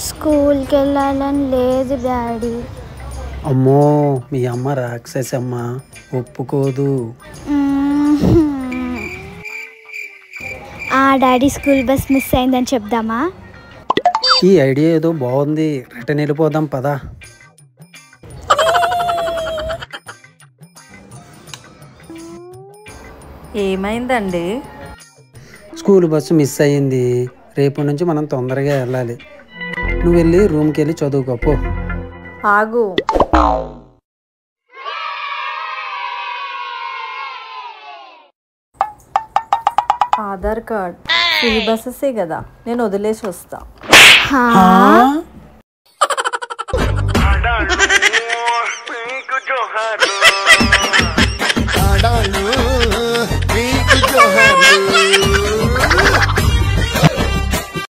స్కూల్కి వెళ్ళాలని లేదు డాడీ. అమ్మో మీ అమ్మ రాక్షసమ్మ, ఒప్పుకోదు. డాడీ స్కూల్ బస్ మిస్ అయిందని చెప్దామా? ఈ ఐడియా ఏదో బాగుంది, రిటర్న్ వెళ్ళిపోదాం పదా. ఏమైందండి? స్కూల్ బస్సు మిస్ అయ్యింది, రేపు నుంచి మనం తొందరగా వెళ్ళాలి. నువ్వు వెళ్ళి రూమ్కి వెళ్ళి చదువుకోపో. ఆగు, ఆధార్ కార్డ్ ఫ్రీ బస్సెసే కదా, నేను వదిలేసి వస్తా. హా